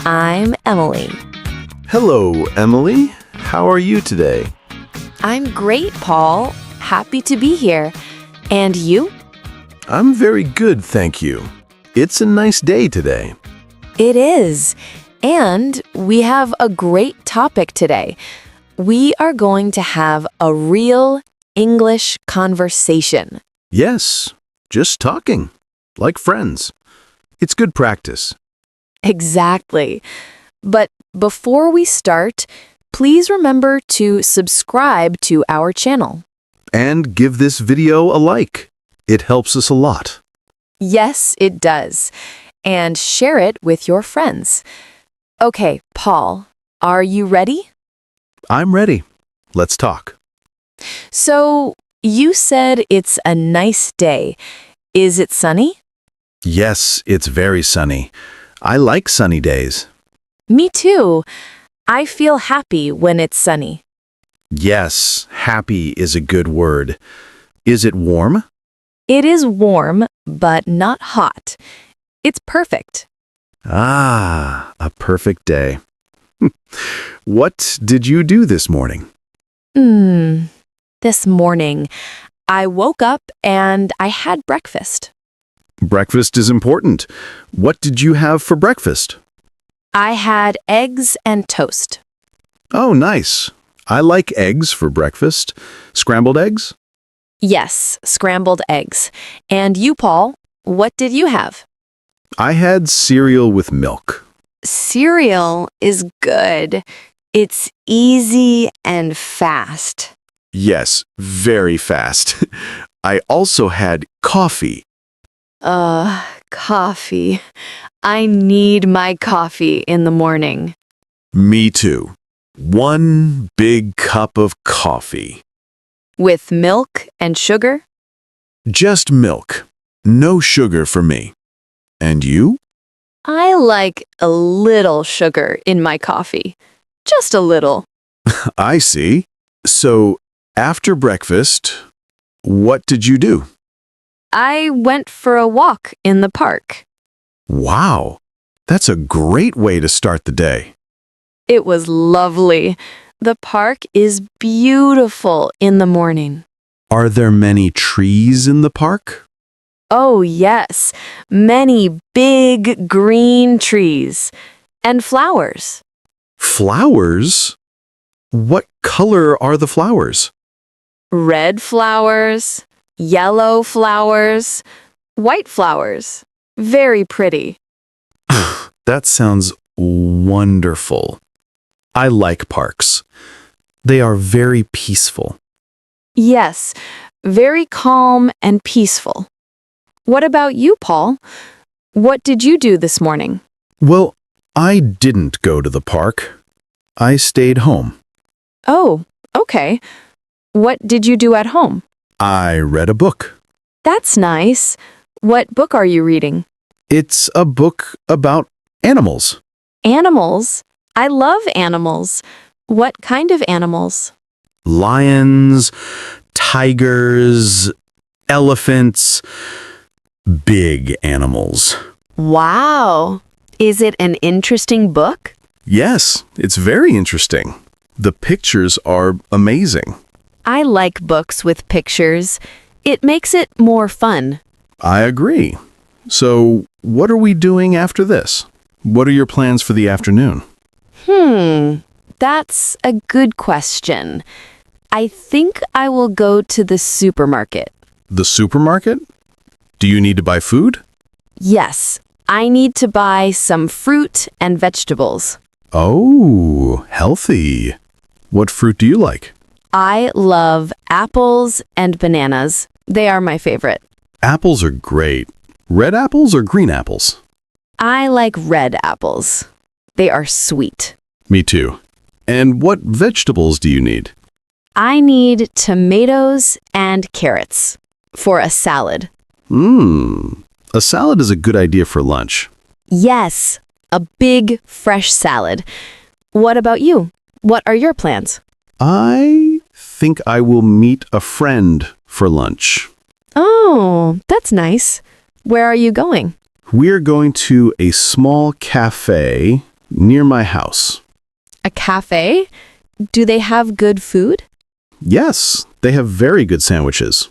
I'm Emily. Hello, Emily. How are you today? I'm great, Paul. Happy to be here. And you? I'm very good, thank you. It's a nice day today. It is. And we have a great topic today. We are going to have a real English conversation. Yes, just talking, like friends. It's good practice. Exactly. But before we start, please remember to subscribe to our channel. And give this video a like. It helps us a lot. Yes, it does. And share it with your friends. Okay, Paul, are you ready? I'm ready. Let's talk. So, you said it's a nice day. Is it sunny? Yes, it's very sunny. I like sunny days. Me too. I feel happy when it's sunny. Yes, happy is a good word. Is it warm? It is warm, but not hot. It's perfect. Ah, a perfect day. What did you do this morning? This morning, I woke up and I had breakfast. Breakfast is important. What did you have for breakfast? I had eggs and toast. Oh, nice. I like eggs for breakfast. Scrambled eggs? Yes, scrambled eggs. And you, Paul, what did you have? I had cereal with milk. Cereal is good. It's easy and fast. Yes, very fast. I also had coffee. Coffee. I need my coffee in the morning. Me too. One big cup of coffee. With milk and sugar? Just milk. No sugar for me. And you? I like a little sugar in my coffee. Just a little. I see. So, after breakfast, what did you do? I went for a walk in the park. Wow, that's a great way to start the day. It was lovely. The park is beautiful in the morning. Are there many trees in the park? Oh, yes. Many big green trees. And flowers. Flowers? What color are the flowers? Red flowers, yellow flowers, white flowers. Very pretty. That sounds wonderful. I like parks. They are very peaceful. Yes, very calm and peaceful. What about you, Paul? What did you do this morning? Well, I didn't go to the park. I stayed home. Oh, okay. What did you do at home? I read a book. That's nice. What book are you reading? It's a book about animals. Animals? I love animals. What kind of animals? Lions, tigers, elephants, big animals. Wow. Is it an interesting book? Yes, it's very interesting. The pictures are amazing. I like books with pictures. It makes it more fun. I agree. So, what are we doing after this? What are your plans for the afternoon? That's a good question. I think I will go to the supermarket. The supermarket? Do you need to buy food? Yes, I need to buy some fruit and vegetables. Oh, healthy. What fruit do you like? I love apples and bananas. They are my favorite. Apples are great. Red apples or green apples? I like red apples. They are sweet. Me too. And what vegetables do you need? I need tomatoes and carrots for a salad. A salad is a good idea for lunch. Yes, a big, fresh salad. What about you? What are your plans? I think I will meet a friend for lunch. Oh, that's nice. Where are you going? We're going to a small cafe Near my house. A cafe? Do they have good food? Yes, they have very good sandwiches.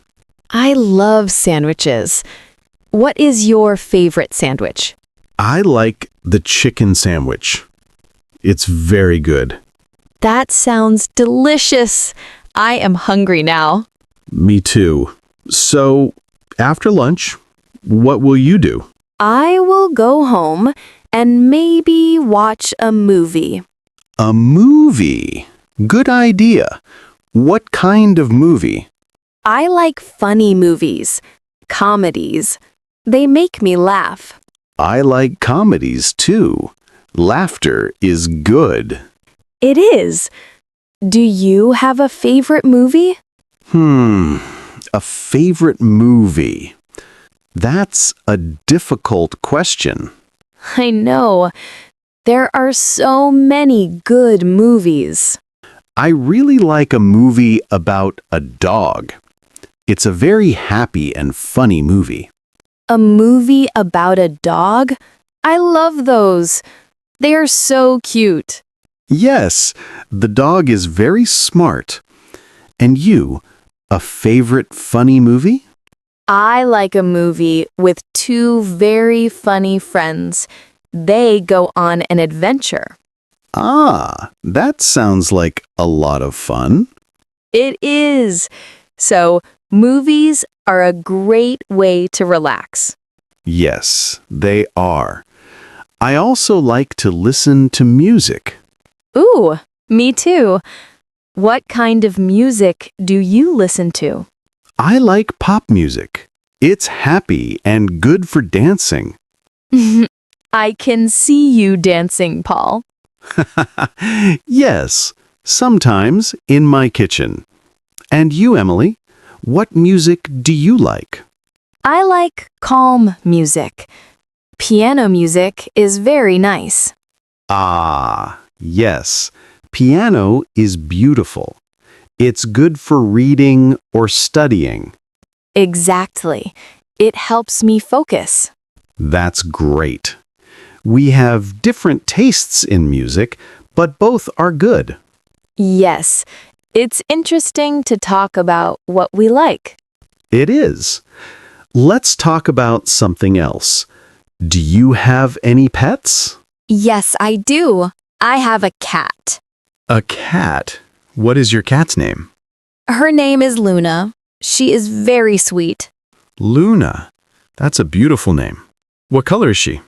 I love sandwiches. What is your favorite sandwich? I like the chicken sandwich. It's very good. That sounds delicious. I am hungry now. Me too. So, after lunch, what will you do? I will go home and maybe watch a movie. A movie. Good idea. What kind of movie? I like funny movies, comedies. They make me laugh. I like comedies too. Laughter is good. It is. Do you have a favorite movie? A favorite movie. That's a difficult question. I know. There are so many good movies. I really like a movie about a dog. It's a very happy and funny movie. A movie about a dog? I love those. They are so cute. Yes, the dog is very smart. And you, a favorite funny movie? I like a movie with two very funny friends. They go on an adventure. Ah, that sounds like a lot of fun. It is. So, movies are a great way to relax. Yes, they are. I also like to listen to music. Ooh, me too. What kind of music do you listen to? I like pop music. It's happy and good for dancing. I can see you dancing, Paul. Yes, sometimes in my kitchen. And you, Emily, what music do you like? I like calm music. Piano music is very nice. Ah, yes. Piano is beautiful. It's good for reading or studying. Exactly. It helps me focus. That's great. We have different tastes in music, but both are good. Yes, it's interesting to talk about what we like. It is. Let's talk about something else. Do you have any pets? Yes, I do. I have a cat. A cat? What is your cat's name? Her name is Luna. She is very sweet. Luna. That's a beautiful name. What color is she?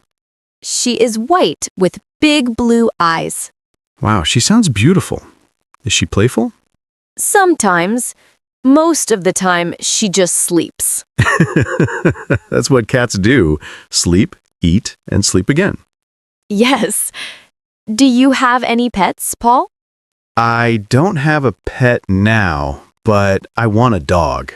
She is white with big blue eyes. Wow, she sounds beautiful. Is she playful? Sometimes. Most of the time, she just sleeps. That's what cats do. Sleep, eat, and sleep again. Yes. Do you have any pets, Paul? I don't have a pet now, but I want a dog.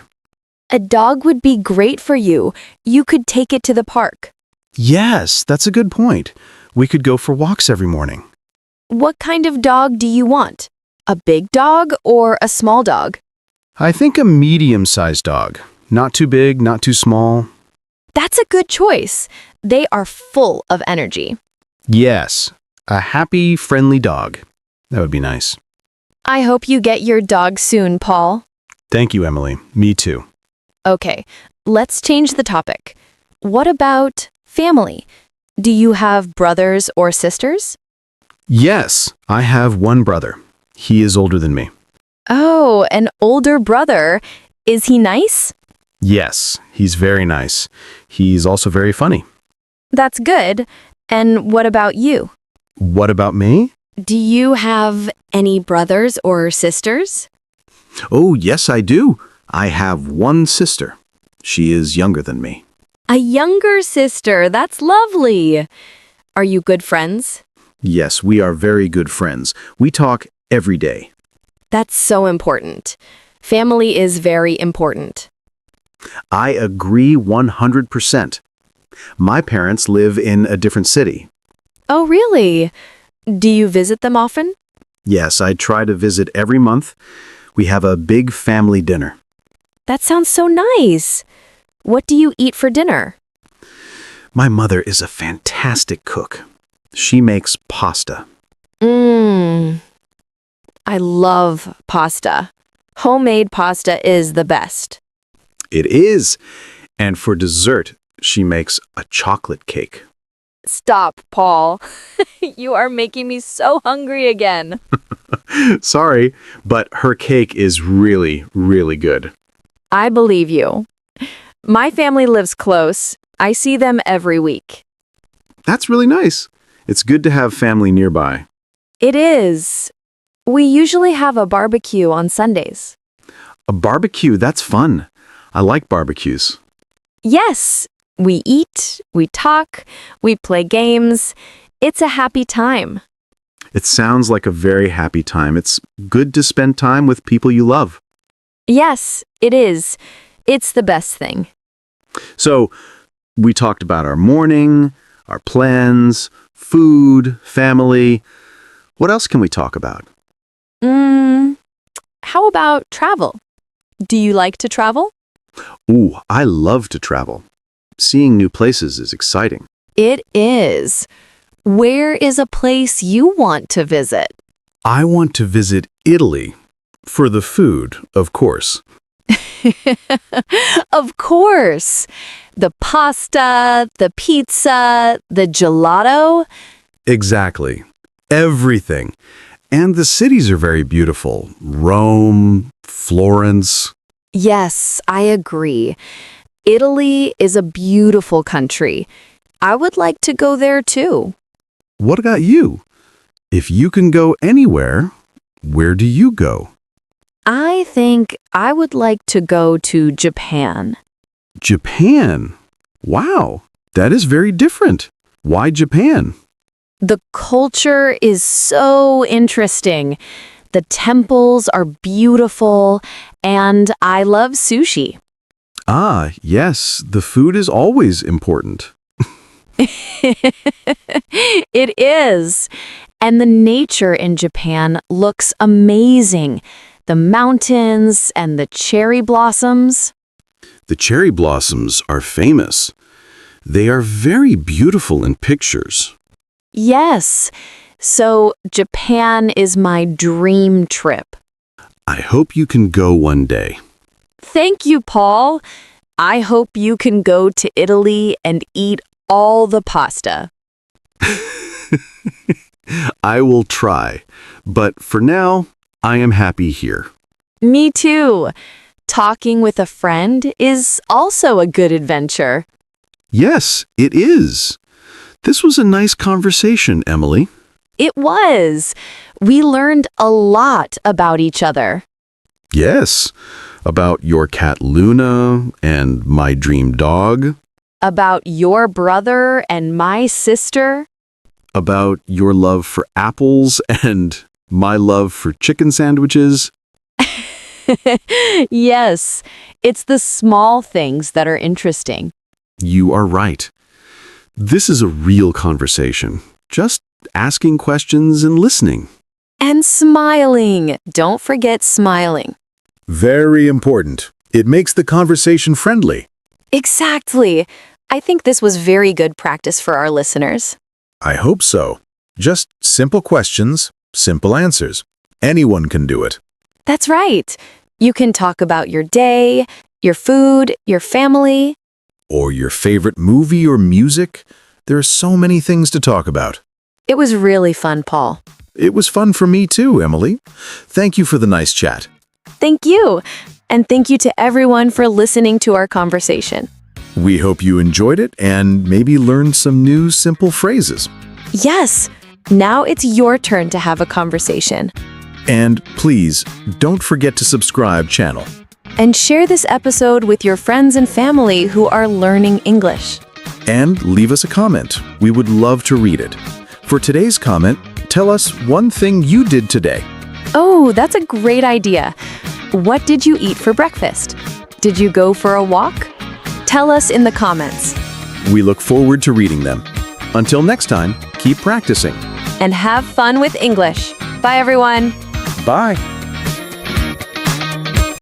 A dog would be great for you. You could take it to the park. Yes, that's a good point. We could go for walks every morning. What kind of dog do you want? A big dog or a small dog? I think a medium-sized dog. Not too big, not too small. That's a good choice. They are full of energy. Yes, a happy, friendly dog. That would be nice. I hope you get your dog soon, Paul. Thank you, Emily. Me too. Okay, let's change the topic. What about family? Do you have brothers or sisters? Yes, I have one brother. He is older than me. Oh, an older brother. Is he nice? Yes, he's very nice. He's also very funny. That's good. And what about you? What about me? Do you have any brothers or sisters? Oh, yes, I do. I have one sister. She is younger than me. A younger sister. That's lovely. Are you good friends? Yes, we are very good friends. We talk every day. That's so important. Family is very important. I agree 100%. My parents live in a different city. Oh, really? Do you visit them often? Yes, I try to visit every month. We have a big family dinner. That sounds so nice. What do you eat for dinner? My mother is a fantastic cook. She makes pasta. Mmm. I love pasta. Homemade pasta is the best. It is. And for dessert, she makes a chocolate cake. Stop, Paul. You are making me so hungry again. Sorry, but her cake is really, really good. I believe you. My family lives close. I see them every week. That's really nice. It's good to have family nearby. It is. We usually have a barbecue on Sundays. A barbecue, that's fun. I like barbecues. Yes, we eat, we talk, we play games. It's a happy time. It sounds like a very happy time. It's good to spend time with people you love. Yes, it is. It's the best thing. So, we talked about our morning, our plans, food, family. What else can we talk about? How about travel? Do you like to travel? Ooh, I love to travel. Seeing new places is exciting. It is. Where is a place you want to visit? I want to visit Italy. For the food, of course. Of course. The pasta, the pizza, the gelato. Exactly. Everything. And the cities are very beautiful. Rome, Florence. Yes, I agree. Italy is a beautiful country. I would like to go there too. What about you? If you can go anywhere, where do you go? I think I would like to go to Japan. Japan. Wow, that is very different. Why Japan? The culture is so interesting. The temples are beautiful, and I love sushi. Ah, yes, the food is always important. It is. And the nature in Japan looks amazing. The mountains and the cherry blossoms. The cherry blossoms are famous. They are very beautiful in pictures. Yes. So Japan is my dream trip. I hope you can go one day. Thank you, Paul. I hope you can go to Italy and eat all the pasta. I will try, but for now, I am happy here. Me too. Talking with a friend is also a good adventure. Yes, it is. This was a nice conversation, Emily. It was. We learned a lot about each other. Yes, about your cat Luna and my dream dog. About your brother and my sister. About your love for apples and my love for chicken sandwiches. Yes, it's the small things that are interesting. You are right. This is a real conversation. Just asking questions and listening. And smiling. Don't forget smiling. Very important. It makes the conversation friendly. Exactly. I think this was very good practice for our listeners. I hope so. Just simple questions, simple answers. Anyone can do it. That's right. You can talk about your day, your food, your family. Or your favorite movie or music. There are so many things to talk about. It was really fun, Paul. It was fun for me too, Emily. Thank you for the nice chat. Thank you. And thank you to everyone for listening to our conversation. We hope you enjoyed it and maybe learned some new simple phrases. Yes. Now it's your turn to have a conversation. And please, don't forget to subscribe channel. And share this episode with your friends and family who are learning English. And leave us a comment. We would love to read it. For today's comment, tell us one thing you did today. Oh, that's a great idea. What did you eat for breakfast? Did you go for a walk? Tell us in the comments. We look forward to reading them. Until next time, keep practicing. And have fun with English. Bye, everyone. Bye.